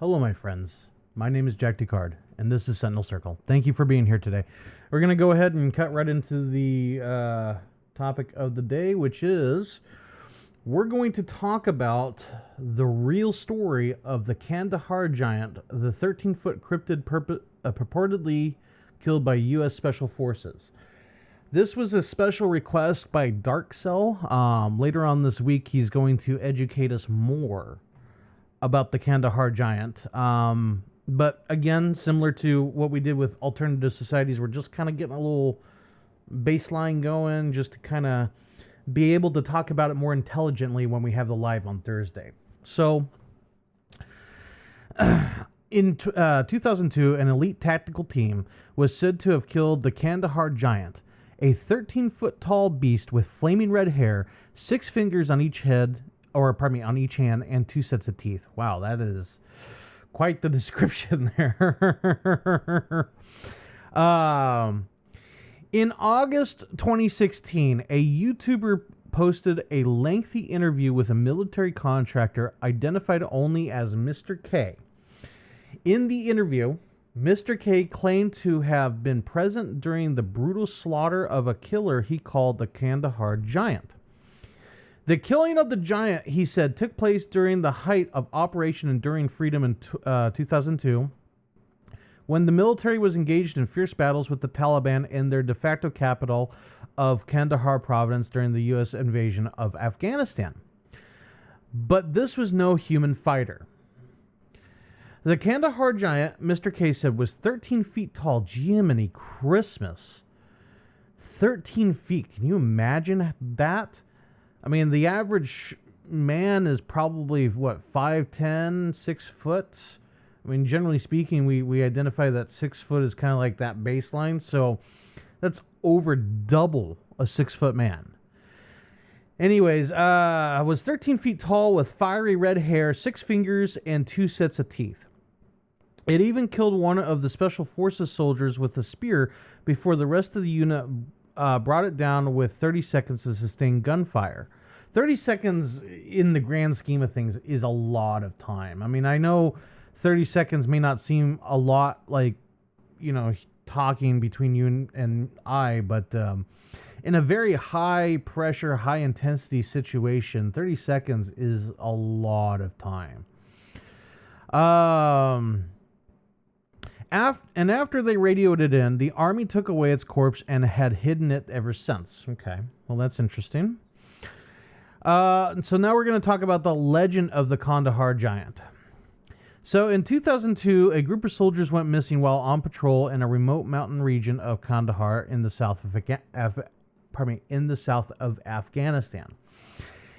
Hello, my friends. My name is Jack Ducard, and this is Sentinel Circle. Thank you for being here today. We're going to go ahead and cut right into the topic of the day, which is we're going to talk about the real story of the Kandahar Giant, the 13-foot cryptid purportedly killed by U.S. Special Forces. This was a special request by Dark Cell. Later on this week, he's going to educate us more about the Kandahar Giant. But again, similar to what we did with Alternative Societies, we're just kind of getting a little baseline going just to kind of be able to talk about it more intelligently when we have the live on Thursday. So, in 2002, an elite tactical team was said to have killed the Kandahar Giant, a 13-foot tall beast with flaming red hair, 6 fingers on each hand, and 2 sets of teeth. Wow, that is quite the description there. In August 2016, a YouTuber posted a lengthy interview with a military contractor identified only as Mr. K. In the interview, Mr. K claimed to have been present during the brutal slaughter of a killer he called the Kandahar Giant. The killing of the giant, he said, took place during the height of Operation Enduring Freedom in 2002, when the military was engaged in fierce battles with the Taliban in their de facto capital of Kandahar province during the U.S. invasion of Afghanistan. But this was no human fighter. The Kandahar Giant, Mr. K said, was 13 feet tall. Jiminy Christmas. 13 feet. Can you imagine that? I mean, the average man is probably, 5'10", 6 foot? I mean, generally speaking, we identify that 6 foot as kind of like that baseline. So that's over double a 6 foot man. Anyways, was 13 feet tall with fiery red hair, 6 fingers, and 2 sets of teeth. It even killed one of the Special Forces soldiers with a spear before the rest of the unit brought it down with 30 seconds to sustain gunfire. 30 seconds in the grand scheme of things is a lot of time. I mean, I know 30 seconds may not seem a lot like, talking between you and I, but in a very high pressure, high intensity situation, 30 seconds is a lot of time. After they radioed it in, the army took away its corpse and had hidden it ever since. Okay, well, that's interesting. So now we're going to talk about the legend of the Kandahar Giant. So in 2002, a group of soldiers went missing while on patrol in a remote mountain region of Kandahar in the south of Afghanistan.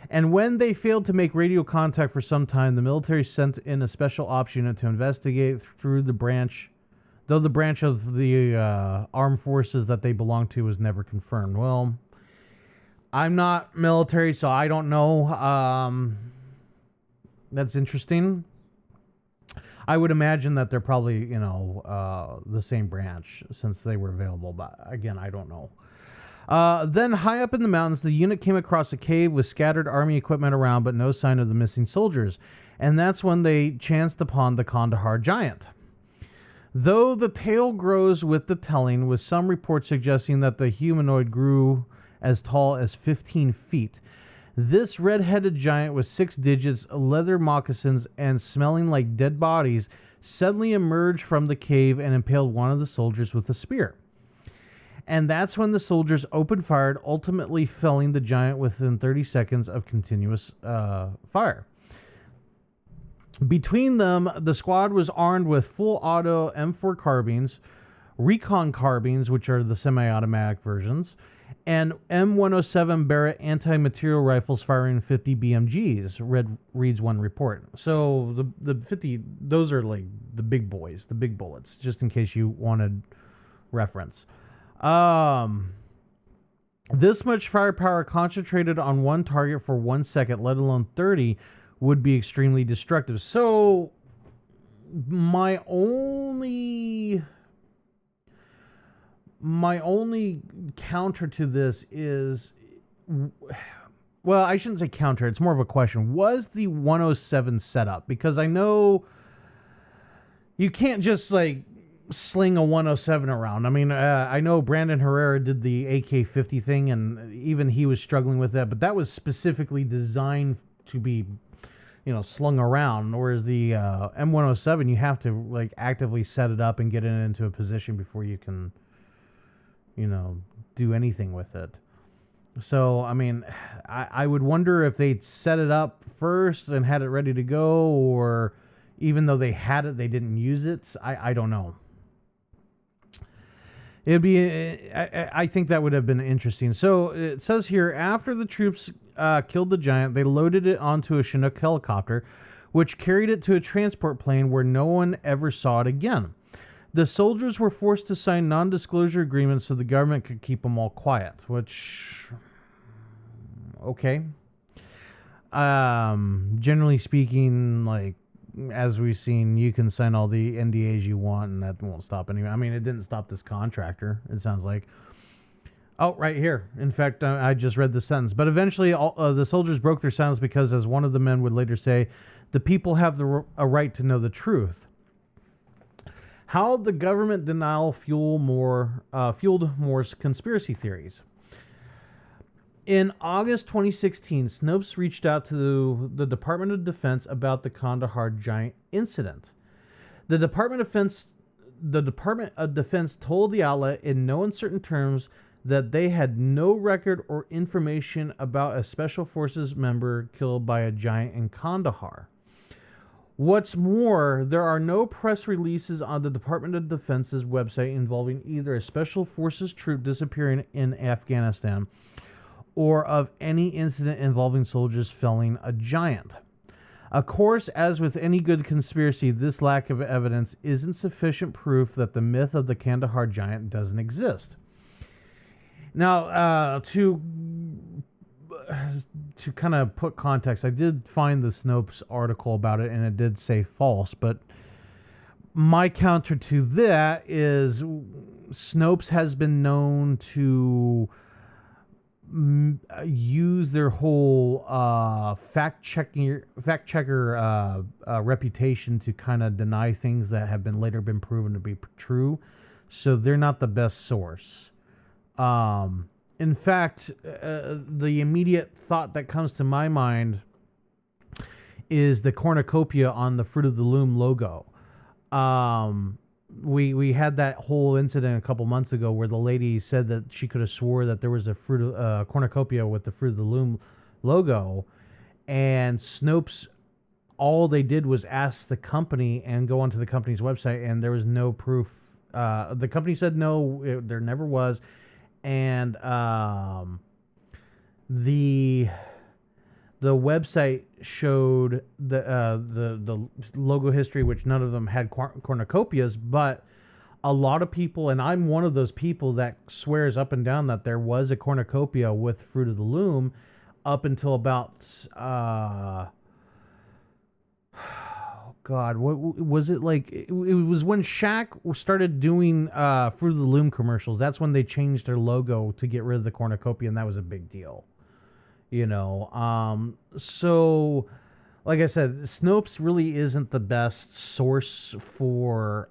And when they failed to make radio contact for some time, the military sent in a special ops unit to investigate through the branch, though the branch of the armed forces that they belonged to was never confirmed. Well, I'm not military, so I don't know. That's interesting. I would imagine that they're probably, the same branch since they were available. But again, I don't know. Then high up in the mountains, the unit came across a cave with scattered army equipment around, but no sign of the missing soldiers. And that's when they chanced upon the Kandahar Giant. Though the tale grows with the telling, with some reports suggesting that the humanoid grew as tall as 15 feet. This red-headed giant with 6 digits, leather moccasins, and smelling like dead bodies suddenly emerged from the cave and impaled one of the soldiers with a spear. And that's when the soldiers opened fire, ultimately felling the giant within 30 seconds of continuous fire. Between them, the squad was armed with full auto M4 carbines, recon carbines, which are the semi-automatic versions, and M107 Barrett anti-material rifles firing 50 BMGs, reads one report. So the 50, those are like the big boys, the big bullets, just in case you wanted reference. This much firepower concentrated on one target for 1 second, let alone 30, would be extremely destructive. So my only counter to this is, well, I shouldn't say counter, it's more of a question. Was the 107 set up? Because I know you can't just like sling a 107 around. I mean, I know Brandon Herrera did the AK-50 thing, and even he was struggling with that, but that was specifically designed to be, slung around. Whereas the M107, you have to like actively set it up and get it into a position before you can, do anything with it. So, I mean, I would wonder if they'd set it up first and had it ready to go, or even though they had it, they didn't use it. I don't know. It'd be, I think that would have been interesting. So it says here, after the troops killed the giant, they loaded it onto a Chinook helicopter, which carried it to a transport plane where no one ever saw it again. The soldiers were forced to sign non-disclosure agreements so the government could keep them all quiet, which, okay. Generally speaking, like, as we've seen, you can sign all the NDAs you want, and that won't stop anyone. I mean, it didn't stop this contractor, it sounds like. Oh, right here. In fact, I just read the sentence. But eventually, the soldiers broke their silence because, as one of the men would later say, the people have a right to know the truth. How the government denial fueled more conspiracy theories. In August 2016, Snopes reached out to the Department of Defense about the Kandahar Giant incident. The Department of Defense told the outlet in no uncertain terms that they had no record or information about a Special Forces member killed by a giant in Kandahar. What's more, there are no press releases on the Department of Defense's website involving either a Special Forces troop disappearing in Afghanistan or of any incident involving soldiers felling a giant. Of course, as with any good conspiracy, this lack of evidence isn't sufficient proof that the myth of the Kandahar Giant doesn't exist. Now, to kind of put context, I did find the Snopes article about it, and it did say false, but my counter to that is Snopes has been known to use their whole fact checker reputation to kind of deny things that have later been proven to be true. So they're not the best source. In fact, the immediate thought that comes to my mind is the cornucopia on the Fruit of the Loom logo. We had that whole incident a couple months ago where the lady said that she could have swore that there was a cornucopia with the Fruit of the Loom logo, and Snopes, all they did was ask the company and go onto the company's website, and there was no proof. The company said no, there never was, and the website showed the logo history, which none of them had cornucopias, but a lot of people, and I'm one of those people that swears up and down that there was a cornucopia with Fruit of the Loom up until about God, what was it like? It was when Shaq started doing Fruit of the Loom commercials. That's when they changed their logo to get rid of the cornucopia, and that was a big deal. So like I said, Snopes really isn't the best source for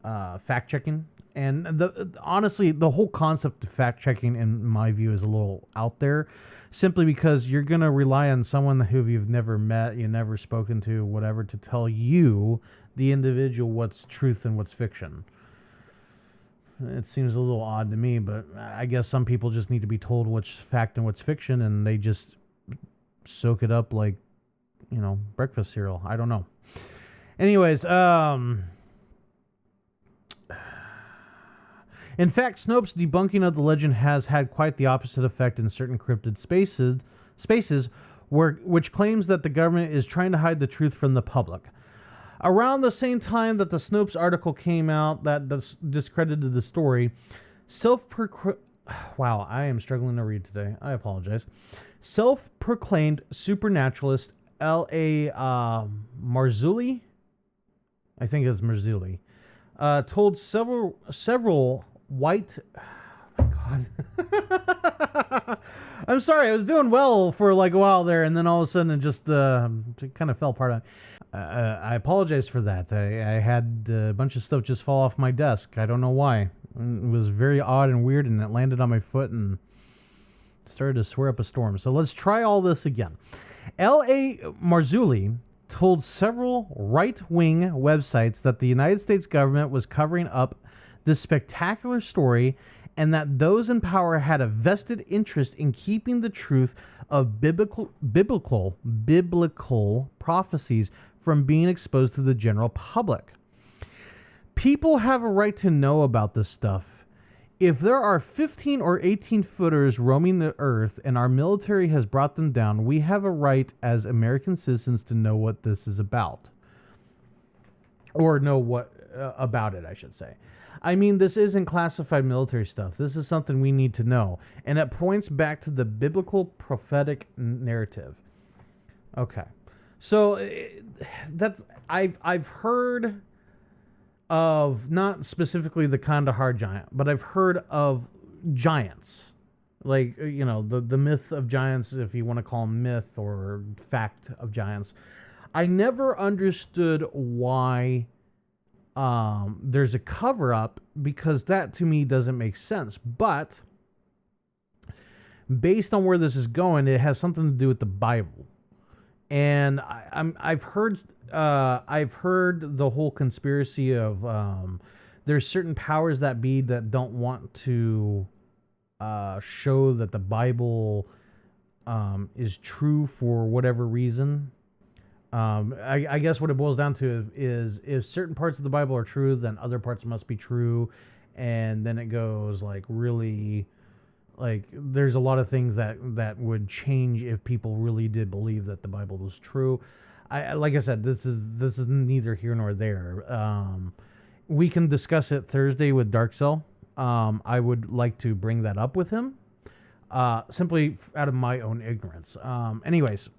fact checking. And honestly, the whole concept of fact checking, in my view, is a little out there, simply because you're going to rely on someone who you've never met, you've never spoken to, whatever, to tell you, the individual, what's truth and what's fiction. It seems a little odd to me, but I guess some people just need to be told what's fact and what's fiction, and they just soak it up like, breakfast cereal. I don't know. Anyways, in fact, Snopes' debunking of the legend has had quite the opposite effect in certain cryptid spaces which claims that the government is trying to hide the truth from the public. Around the same time that the Snopes article came out that discredited the story, wow, I am struggling to read today. I apologize. Self-proclaimed supernaturalist L.A. Marzulli, I think it's Marzulli, told several white... God, God. I'm sorry. I was doing well for like a while there, and then all of a sudden it just kind of fell apart. I apologize for that. I had a bunch of stuff just fall off my desk. I don't know why. It was very odd and weird, and it landed on my foot and started to swear up a storm. So let's try all this again. L.A. Marzulli told several right-wing websites that the United States government was covering up this spectacular story and that those in power had a vested interest in keeping the truth of biblical prophecies from being exposed to the general public. People have a right to know about this stuff. If there are 15 or 18 footers roaming the earth and our military has brought them down, we have a right as American citizens to know what this is about. Or know what about it, I should say. I mean, this isn't classified military stuff. This is something we need to know. And it points back to the biblical prophetic narrative. Okay. So that's I've heard of, not specifically the Kandahar Giant, but I've heard of giants. Like, you know, the myth of giants, if you want to call them myth or fact of giants. I never understood why there's a cover-up, because that to me doesn't make sense. But based on where this is going, it has something to do with the Bible. And I've heard the whole conspiracy of there's certain powers that be that don't want to show that the Bible is true for whatever reason. I guess what it boils down to is if certain parts of the Bible are true, then other parts must be true. And then it goes like really, like there's a lot of things that would change if people really did believe that the Bible was true. Like I said, this is neither here nor there. We can discuss it Thursday with Dark Cell. I would like to bring that up with him, simply out of my own ignorance. Anyways,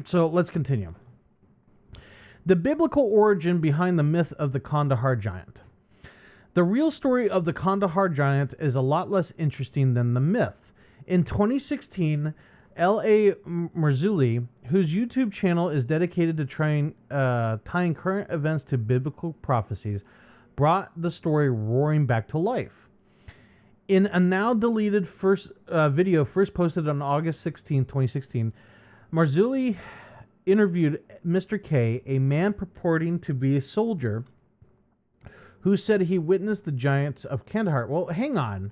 so let's continue. The biblical origin behind the myth of the Kandahar Giant. The real story of the Kandahar Giant is a lot less interesting than the myth. In 2016, L.A. Marzulli, whose YouTube channel is dedicated to tying current events to biblical prophecies, brought the story roaring back to life. In a now deleted video first posted on August 16, 2016, Marzulli interviewed Mr. K, a man purporting to be a soldier, who said he witnessed the giants of Kandahar. Well, hang on.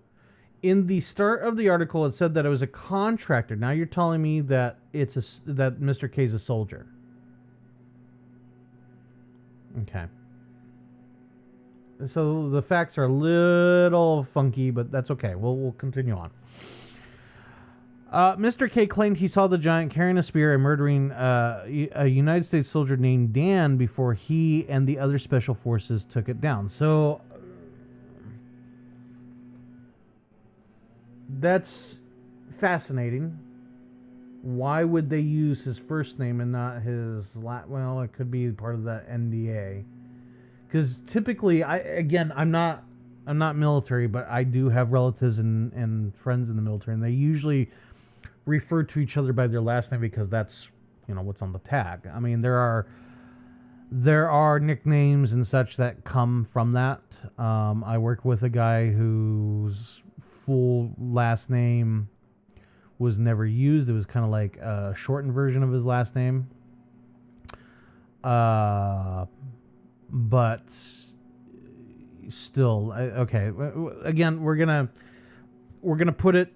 In the start of the article, it said that it was a contractor. Now you're telling me that that Mr. K is a soldier. Okay. So the facts are a little funky, but that's okay. We'll continue on. Mr. K claimed he saw the giant carrying a spear and murdering a United States soldier named Dan before he and the other special forces took it down. So that's fascinating. Why would they use his first name and not his well, it could be part of that NDA. Because typically, I'm not military, but I do have relatives and friends in the military, and they usually refer to each other by their last name because that's, you know, what's on the tag. I mean, there are nicknames and such that come from that. I work with a guy whose full last name was never used. It was kind of like a shortened version of his last name. But still, okay. Again, we're gonna put it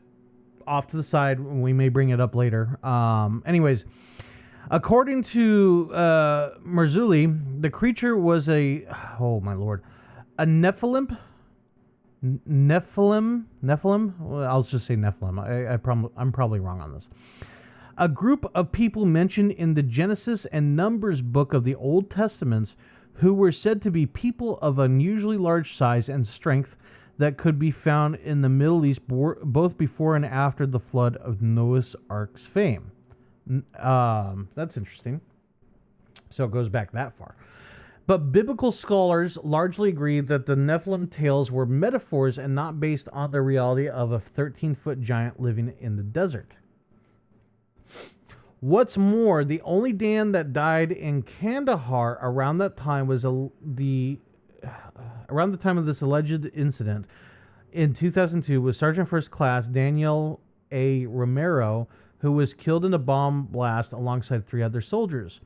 off to the side. We may bring it up later. Anyways, according to Marzulli, the creature was a Nephilim. Well, I'll just say Nephilim. I'm probably wrong on this. A group of people mentioned in the Genesis and Numbers book of the Old Testaments who were said to be people of unusually large size and strength that could be found in the Middle East both before and after the flood of Noah's Ark's fame. That's interesting. So it goes back that far. But biblical scholars largely agree that the Nephilim tales were metaphors and not based on the reality of a 13-foot giant living in the desert. What's more, the only Dan that died in Kandahar around that time was around the time of this alleged incident in 2002 was Sergeant First Class Daniel A. Romero, who was killed in a bomb blast alongside 3 other soldiers.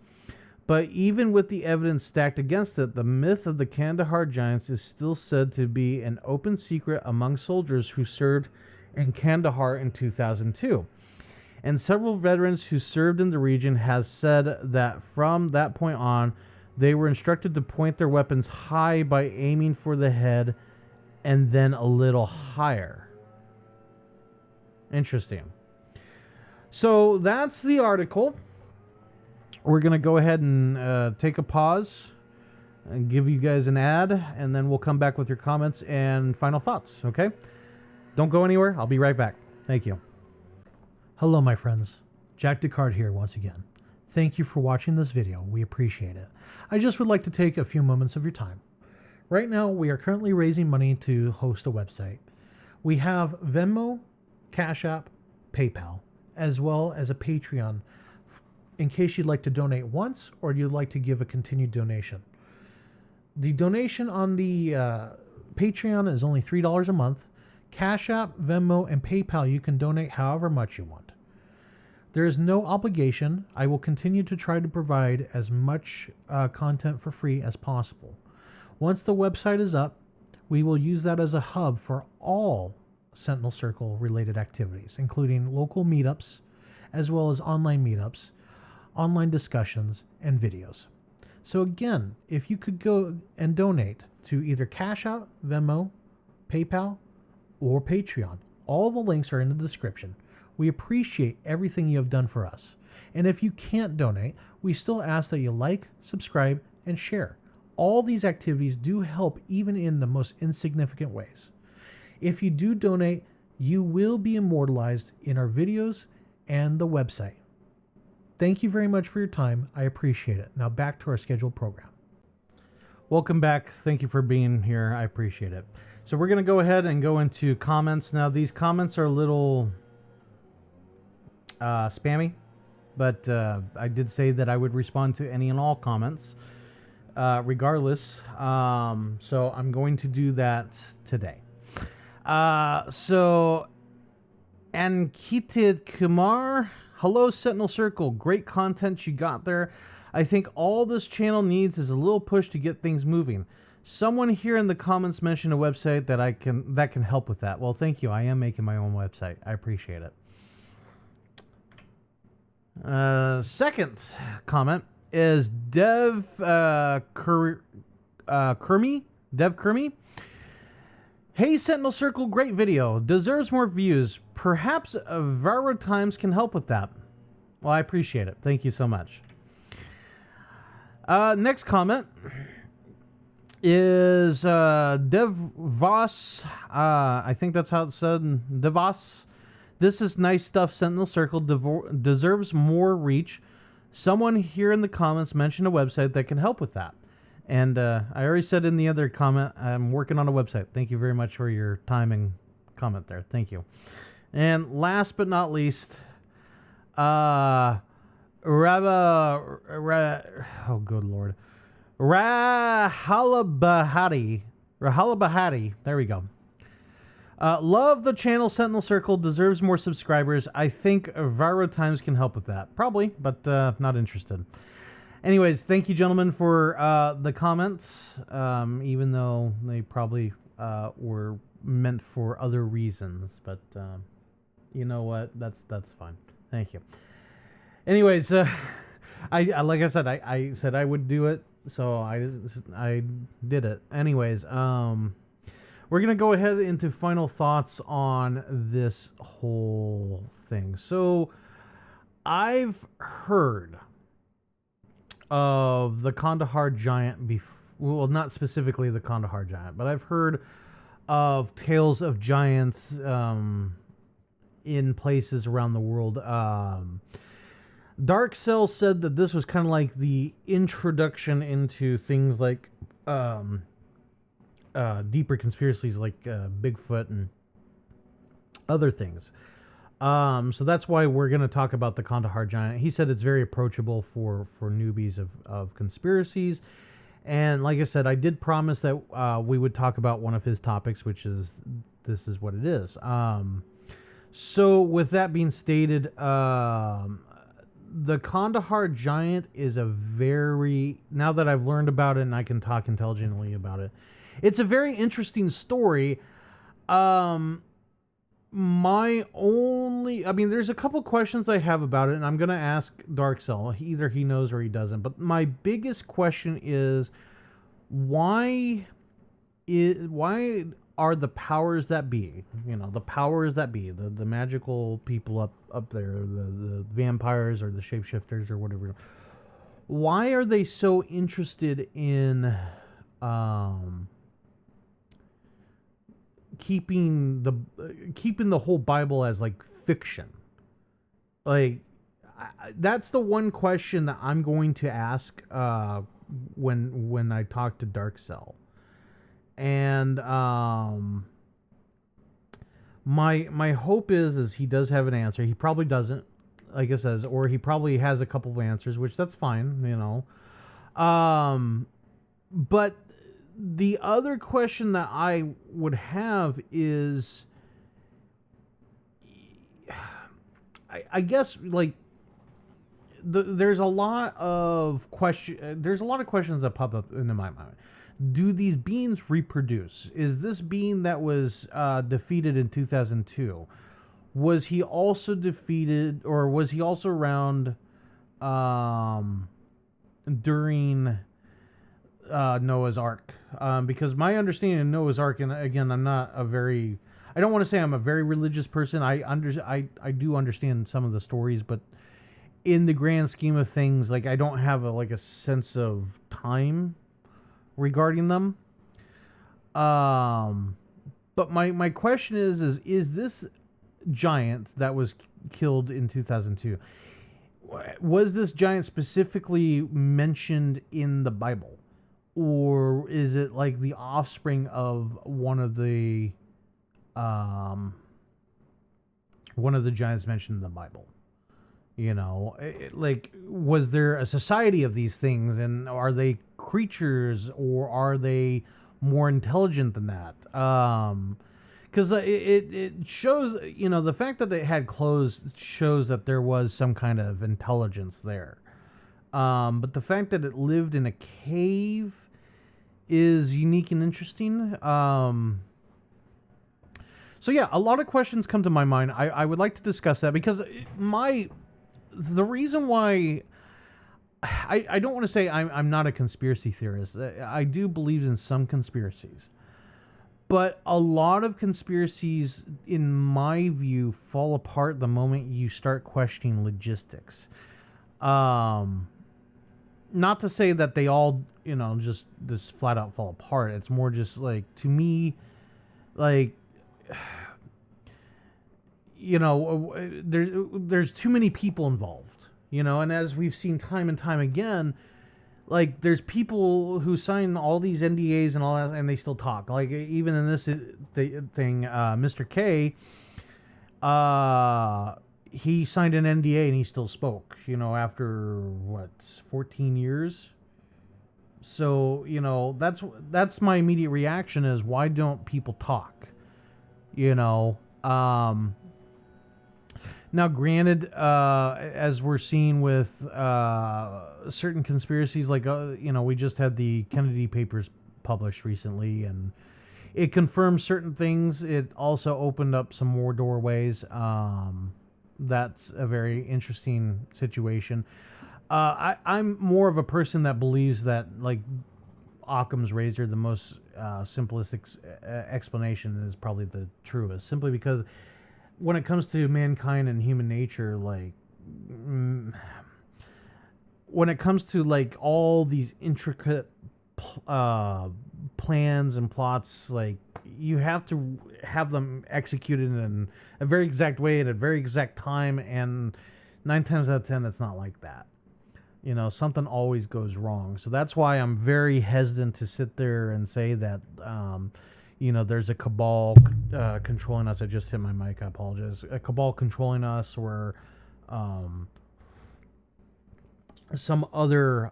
But even with the evidence stacked against it, the myth of the Kandahar Giants is still said to be an open secret among soldiers who served in Kandahar in 2002. And several veterans who served in the region has said that from that point on, they were instructed to point their weapons high by aiming for the head and then a little higher. Interesting. So that's the article. We're going to go ahead and take a pause and give you guys an ad, and then we'll come back with your comments and final thoughts, okay? Don't go anywhere. I'll be right back. Thank you. Hello, my friends. Jack Descartes here once again. Thank you for watching this video. We appreciate it. I just would like to take a few moments of your time. Right now, we are currently raising money to host a website. We have Venmo, Cash App, PayPal, as well as a Patreon in case you'd like to donate once or you'd like to give a continued donation. The donation on the Patreon is only $3 a month. Cash App, Venmo, and PayPal, you can donate however much you want. There is no obligation. I will continue to try to provide as much content for free as possible. Once the website is up, we will use that as a hub for all Sentinel Circle related activities, including local meetups, as well as online meetups, online discussions, and videos. So again, if you could go and donate to either Cash App, Venmo, PayPal, or Patreon, all the links are in the description. We appreciate everything you have done for us. And if you can't donate, we still ask that you like, subscribe, and share. All these activities do help even in the most insignificant ways. If you do donate, you will be immortalized in our videos and the website. Thank you very much for your time. I appreciate it. Now back to our scheduled program. Welcome back. Thank you for being here. I appreciate it. So we're going to go ahead and go into comments. Now these comments are a little spammy, but I did say that I would respond to any and all comments regardless. So I'm going to do that today. So Ankitid Kumar, hello Sentinel Circle, great content you got there. I think all this channel needs is a little push to get things moving. Someone here in the comments mentioned a website that can help with that. Well, thank you. I am making my own website. I appreciate it. Second comment is Dev Kermy. Hey Sentinel Circle, great video. Deserves more views. Perhaps Varo Times can help with that. Well, I appreciate it. Thank you so much. Next comment is Dev Voss. I think that's how it's said. Devos. This is nice stuff. Sentinel Circle deserves more reach. Someone here in the comments mentioned a website that can help with that. And I already said in the other comment, I'm working on a website. Thank you very much for your time and comment there. Thank you. And last but not least, oh good Lord. Rahalabahati. There we go. Love the channel. Sentinel Circle deserves more subscribers. I think Varo Times can help with that. Probably, but not interested. Anyways, thank you, gentlemen, for the comments, even though they probably were meant for other reasons. But you know what? That's fine. Thank you. Anyways, I like I said, I said I would do it, so I did it. Anyways, we're gonna go ahead into final thoughts on this whole thing. So I've heard of the Kandahar Giant well, not specifically the Kandahar Giant, but I've heard of tales of giants in places around the world. Dark Cell said that this was kind of like the introduction into things like deeper conspiracies like Bigfoot and other things. So that's why we're going to talk about the Kandahar Giant. He said it's very approachable for newbies of conspiracies. And like I said, I did promise that we would talk about one of his topics, which is this is what it is. So with that being stated, the Kandahar Giant is a very, now that I've learned about it and I can talk intelligently about it, it's a very interesting story. There's a couple questions I have about it, and I'm going to ask Dark Cell. Either he knows or he doesn't. But my biggest question is, why are the powers that be, the powers that be, the magical people up there, the vampires or the shapeshifters or whatever, why are they so interested in keeping the whole Bible as like fiction? Like, that's the one question that I'm going to ask when I talk to Dark Cell. And my hope is he does have an answer. He probably doesn't, like I says, or he probably has a couple of answers, which that's fine, but the other question that I would have is, I guess, like, there's a lot of questions that pop up into my mind. Do these beings reproduce? Is this being that was defeated in 2002? Was he also defeated, or was he also around during Noah's Ark? Because my understanding of Noah's Ark, and again, I don't want to say I'm a very religious person. I do understand some of the stories, but in the grand scheme of things, like, I don't have a sense of time regarding them. But my question is this giant that was killed in 2002, was this giant specifically mentioned in the Bible? Or is it like the offspring of one of the giants mentioned in the Bible? Was there a society of these things, and are they creatures, or are they more intelligent than that? Because it shows, the fact that they had clothes shows that there was some kind of intelligence there. But the fact that it lived in a cave is unique and interesting. So yeah, a lot of questions come to my mind. I would like to discuss that, because the reason why I don't want to say I'm not a conspiracy theorist. I do believe in some conspiracies, but a lot of conspiracies, in my view, fall apart the moment you start questioning logistics. Not to say that they all, just flat out fall apart. It's more just like, to me, like, there's too many people involved, and as we've seen time and time again, like, there's people who sign all these NDAs and all that, and they still talk. Like, even in this thing, Mr. K, he signed an NDA and he still spoke, after 14 years. So, that's my immediate reaction is, why don't people talk? Now, granted, as we're seeing with certain conspiracies, like, we just had the Kennedy papers published recently, and it confirmed certain things. It also opened up some more doorways. That's a very interesting situation. I'm more of a person that believes that, like, Occam's razor, the most simplistic explanation, is probably the truest, simply because when it comes to mankind and human nature, like, when it comes to, like, all these intricate plans and plots, like, you have to have them executed in a very exact way at a very exact time, and 9 times out of 10, that's not like that. You know, something always goes wrong. So that's why I'm very hesitant to sit there and say that, you know, there's a cabal controlling us. I just hit my mic. I apologize. A cabal controlling us, or some other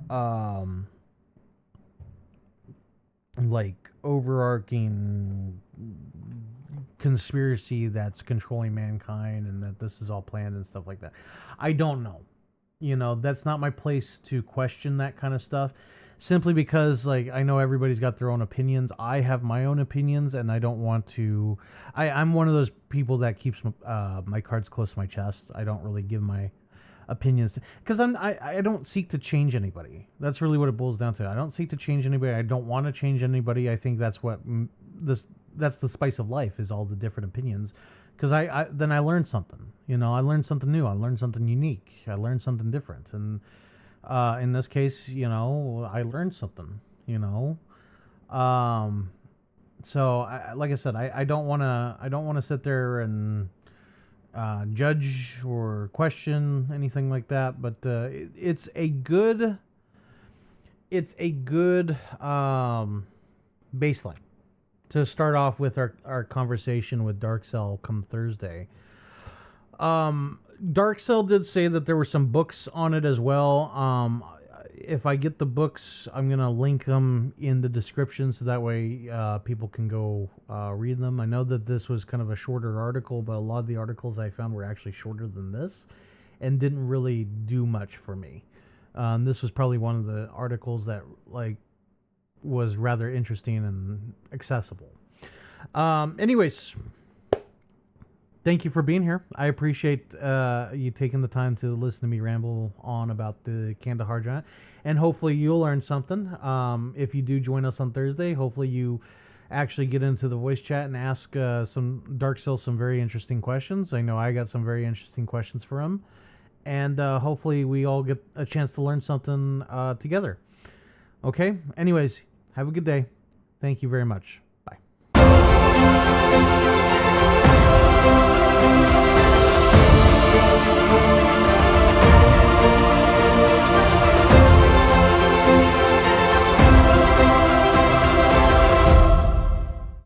like overarching conspiracy that's controlling mankind, and that this is all planned and stuff like that. I don't know. You know, that's not my place to question that kind of stuff, simply because, like, I know everybody's got their own opinions. I have my own opinions, and I don't want to. I'm one of those people that keeps my cards close to my chest. I don't really give my opinions, because I don't seek to change anybody. That's really what it boils down to. I don't seek to change anybody. I don't want to change anybody. I think that's what that's the spice of life, is all the different opinions. Because then I learned something. You know, I learned something new. I learned something unique. I learned something different. And in this case, you know, I learned something. You know, so like I said, I don't want to sit there and judge or question anything like that. But it's a good baseline to start off with our conversation with Dark Cell come Thursday. Dark Cell did say that there were some books on it as well. If I get the books, I'm going to link them in the description, so that way people can go read them. I know that this was kind of a shorter article, but a lot of the articles I found were actually shorter than this and didn't really do much for me. This was probably one of the articles that, like, was rather interesting and accessible. Anyways, thank you for being here. I appreciate you taking the time to listen to me ramble on about the Kandahar Giant, and hopefully you'll learn something. If you do join us on Thursday, hopefully you actually get into the voice chat and ask some Dark Cell some very interesting questions. I know I got some very interesting questions for him, and hopefully we all get a chance to learn something together. Okay? Anyways, have a good day. Thank you very much.